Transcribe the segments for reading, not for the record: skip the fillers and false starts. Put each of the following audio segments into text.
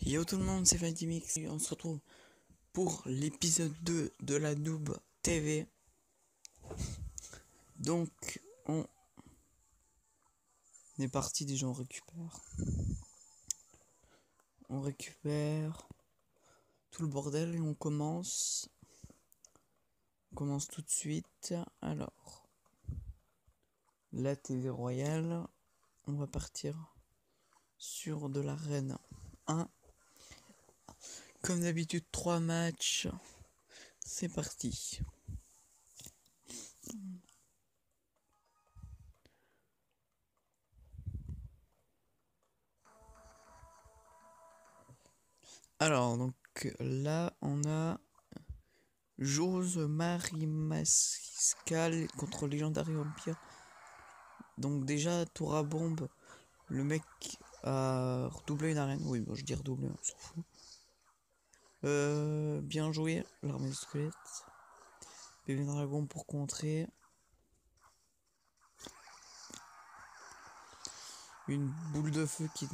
Yo tout le monde, c'est Fantimix et on se retrouve pour l'épisode 2 de la Noob TV. Donc on est parti, déjà on récupère tout le bordel et on commence tout de suite. Alors la TV royale, on va partir sur de l'arène 1. Comme d'habitude, 3 matchs. C'est parti. Alors, donc là, on a Jose Marimascal contre Legendary Empire. Donc déjà, tour à bombe, le mec a redoublé une arène. Oui, bon, je dis redoublé, on s'en fout. Bien joué, l'armée de squelette. Bébé dragon pour contrer. Une boule de feu qui...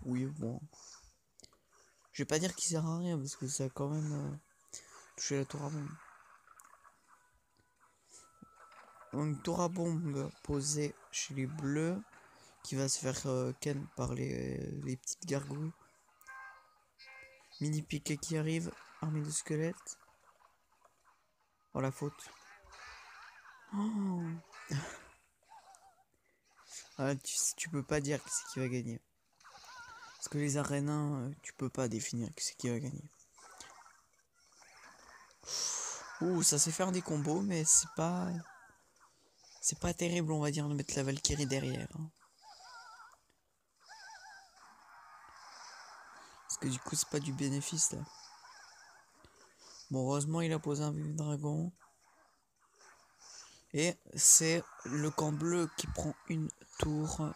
Oui, bon. Je vais pas dire qu'il sert à rien, parce que ça a quand même touché la tour à bombe. Donc tour à bombe posée chez les bleus, qui va se faire ken par les petites gargouilles. Mini piqué qui arrive, armée de squelettes. Oh la faute. Oh. Ah, tu peux pas dire c'est qui va gagner. Parce que les arénas, tu peux pas définir c'est qui va gagner. Ouh, ça sait faire des combos, mais c'est pas terrible, on va dire, de mettre la Valkyrie derrière. Hein. Parce que du coup, c'est pas du bénéfice là. Bon, heureusement, il a posé un vieux dragon. Et c'est le camp bleu qui prend une tour.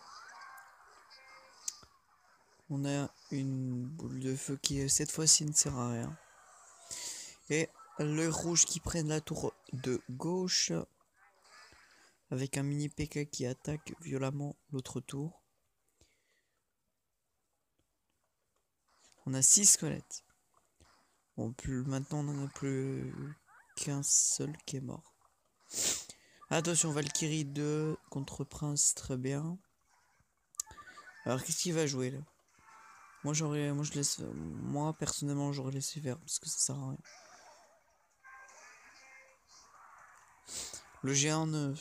On a une boule de feu qui, cette fois-ci, ne sert à rien. Et le rouge qui prenne la tour de gauche. Avec un mini PK qui attaque violemment l'autre tour. On a 6 squelettes. Bon, maintenant on n'en a plus qu'un seul qui est mort. Attention, Valkyrie 2 contre Prince, très bien. Alors qu'est-ce qu'il va jouer là? Moi personnellement j'aurais laissé faire parce que ça sert à rien. Le géant non.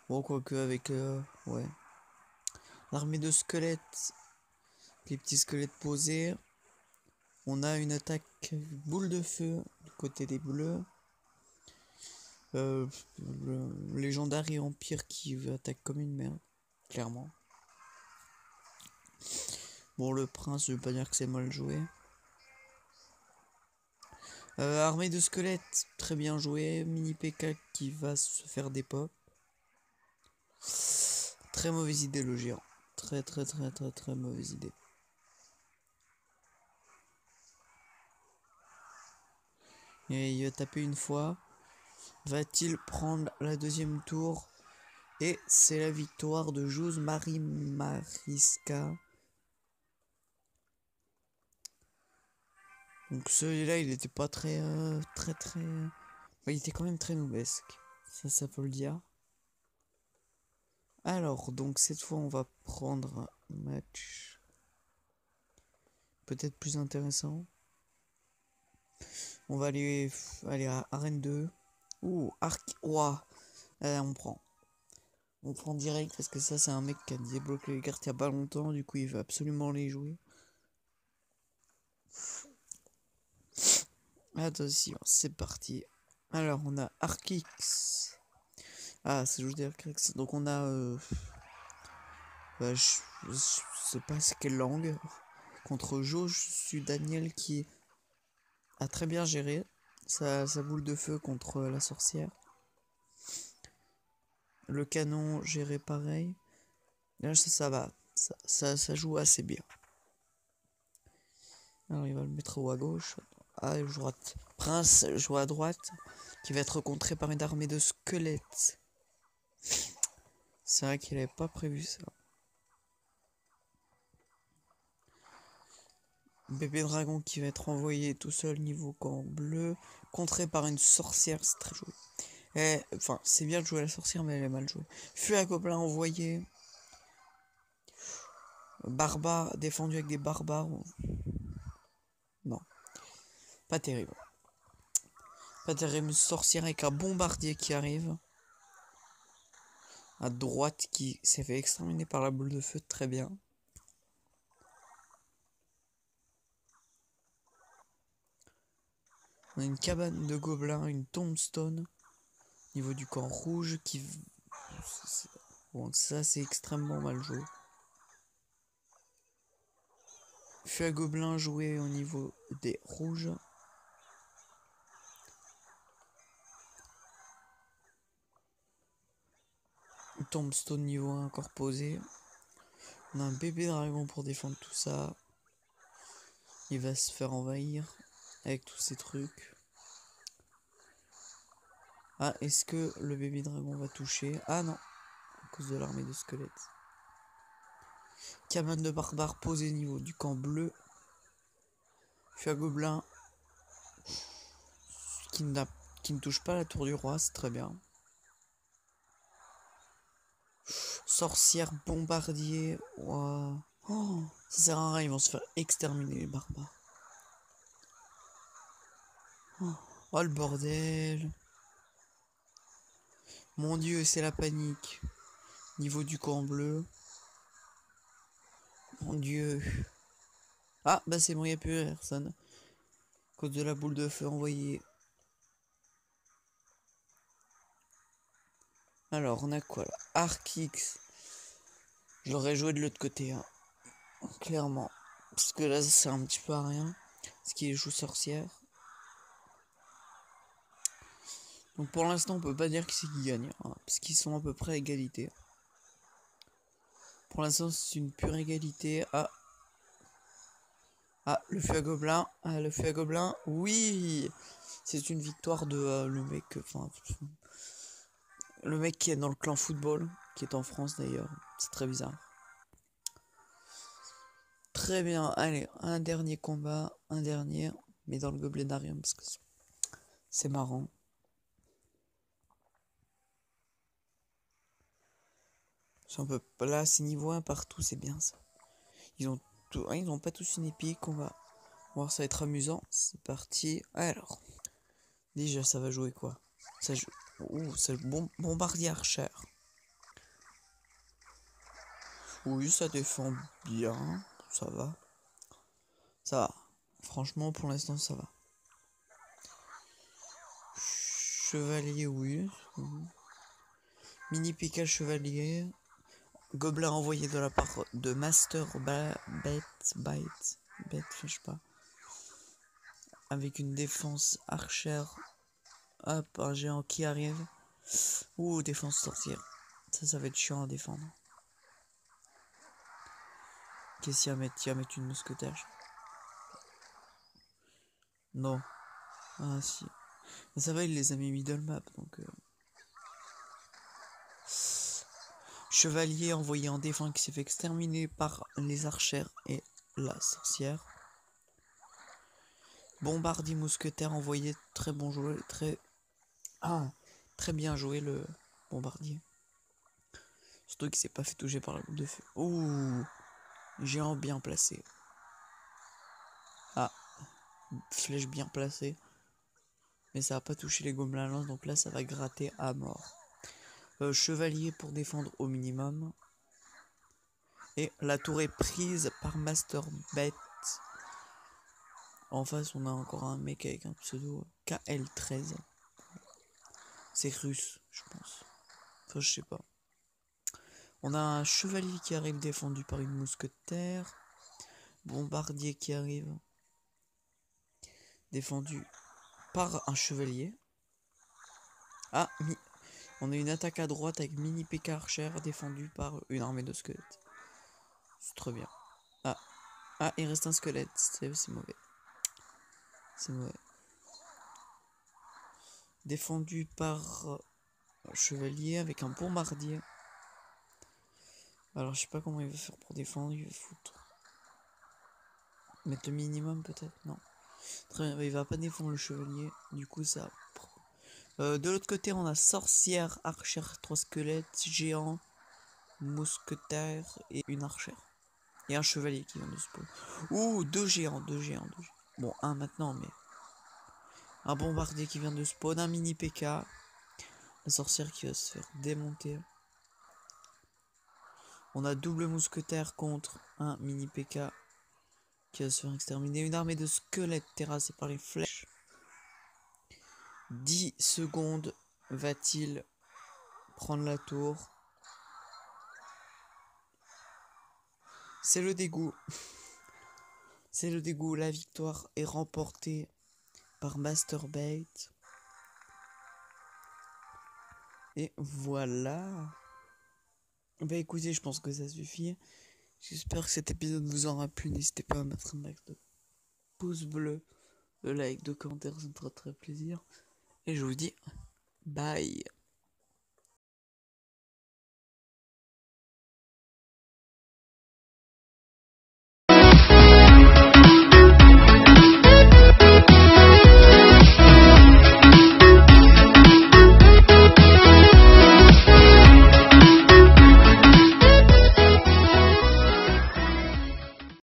Bon, quoique avec ouais. L'armée de squelettes, les petits squelettes posés. On a une attaque boule de feu du côté des bleus. Le Legendary Empire qui attaque comme une merde, clairement. Bon, le prince, je veux pas dire que c'est mal joué. Armée de squelettes, très bien joué. Mini PK qui va se faire des pop. Très mauvaise idée le géant. Très mauvaise idée. Et il va taper une fois. Va-t-il prendre la deuxième tour? Et c'est la victoire de Jose Mariska. Donc celui-là, il était pas très... il était quand même très noobesque. Ça faut le dire. Alors, donc cette fois, on va prendre un match peut-être plus intéressant. On va aller à Arène 2. Ouh, Arc... Ouah. On prend. On prend direct parce que ça, c'est un mec qui a débloqué les cartes il y a pas longtemps. Du coup, il veut absolument les jouer. Attention, c'est parti. Alors, on a Arkix. Ah, c'est juste des Arkix. Donc, on a... je sais pas c'est quelle langue. Contre Josh Daniel qui a très bien géré sa boule de feu contre la sorcière. Le canon géré pareil. Là, ça va. Ça joue assez bien. Alors, il va le mettre haut à gauche. À droite. Prince joue à droite. Qui va être contré par une armée de squelettes. C'est vrai qu'il avait pas prévu ça. Bébé dragon qui va être envoyé tout seul niveau camp bleu, contré par une sorcière, c'est très joué. Enfin, c'est bien de jouer la sorcière, mais elle est mal jouée. Feu à gobelin envoyé. Barbare défendu avec des barbares. Non, pas terrible. Pas terrible, sorcière avec un bombardier qui arrive. À droite qui s'est fait exterminer par la boule de feu, très bien. On a une cabane de gobelins, une tombstone. Niveau du camp rouge qui... Bon, ça c'est extrêmement mal joué. Feu à gobelin joué au niveau des rouges. Tombstone niveau 1 encore posé. On a un bébé dragon pour défendre tout ça. Il va se faire envahir avec tous ces trucs. Ah, est-ce que le bébé dragon va toucher? Ah non, à cause de l'armée de squelettes. Cabane de barbares posée niveau du camp bleu. Feu à gobelin qui ne touche pas la tour du roi, c'est très bien. Sorcière bombardier. Wow. Oh, ça sert à rien, ils vont se faire exterminer les barbares. Oh le bordel. Mon dieu, c'est la panique. Niveau du camp bleu. Mon dieu. Ah, bah c'est bon, il n'y a plus personne. À cause de la boule de feu envoyée. Alors, on a quoi là? Arc-X. Je l'aurais joué de l'autre côté, hein. Clairement. Parce que là, ça sert un petit peu à rien. Ce qui joue sorcière. Donc pour l'instant, on peut pas dire qui c'est qui gagne. Hein, parce qu'ils sont à peu près à égalité. Pour l'instant, c'est une pure égalité. Ah. Ah, le feu à gobelin. Ah, le feu à gobelin. Oui. C'est une victoire de le mec. Enfin. Le mec qui est dans le clan football. Qui est en France d'ailleurs. C'est très bizarre. Très bien. Allez, un dernier combat. Un dernier. Mais dans le gobelenarium. Parce que c'est marrant. C'est un peu. Là, c'est niveau 1 partout. C'est bien ça. Ils ont tout. Ah, ils ont pas tous une épique. On va voir, ça va être amusant. C'est parti. Alors. Déjà, ça va jouer quoi? Ça joue. Ouh, c'est le bombardier archer. Oui, ça défend bien. Ça va. Ça va. Franchement, pour l'instant, ça va. Chevalier, oui. Mini P.K. chevalier. Gobelin envoyé de la part de Master Bite, je sais pas. Avec une défense archer. Hop, un géant qui arrive. Ouh, défense sorcière. Ça va être chiant à défendre. Qu'est-ce qu'il y a à mettre? Il y a à mettre une mousquetaire. Non. Ah si. Mais ça va, il les a mis middle map, donc... Chevalier envoyé en défense qui s'est fait exterminer par les archères et la sorcière. Bombardier mousquetaire envoyé, très bon joueur, très bien joué le bombardier. Surtout qu'il s'est pas fait toucher par la boule de feu. Ouh, géant bien placé. Ah, flèche bien placée. Mais ça va pas toucher les gobelins lance, donc là ça va gratter à mort. Chevalier pour défendre au minimum. Et la tour est prise par Master Bet. En face, on a encore un mec avec un pseudo KL13. C'est russe, je pense. Enfin, je sais pas. On a un chevalier qui arrive défendu par une mousquetaire. Bombardier qui arrive défendu par un chevalier. Ah, on a une attaque à droite avec mini P.K. Archer défendu par une armée de squelettes. C'est très bien. Ah, il reste un squelette. C'est mauvais. C'est mauvais. Défendu par un chevalier avec un bombardier. Alors je sais pas comment il va faire pour défendre, il va foutre Mettre le minimum peut-être, non. Très bien, il va pas défendre le chevalier, du coup ça... de l'autre côté, on a sorcière, archère, 3 squelettes, géant, mousquetaire et une archère. Et un chevalier qui vient de spawn. Ouh, deux géants. Bon, un maintenant, mais... Un bombardier qui vient de spawn, un mini PK. La sorcière qui va se faire démonter. On a double mousquetaire contre un mini PK qui va se faire exterminer. Une armée de squelettes terrassés par les flèches. 10 secondes va-t-il prendre la tour? C'est le dégoût. C'est le dégoût. La victoire est remportée par Masturbate. Et voilà. Bah écoutez, je pense que ça suffit. J'espère que cet épisode vous aura plu. N'hésitez pas à mettre un max de pouces bleus, de like, de commentaires, ça me fera très plaisir. Et je vous dis bye.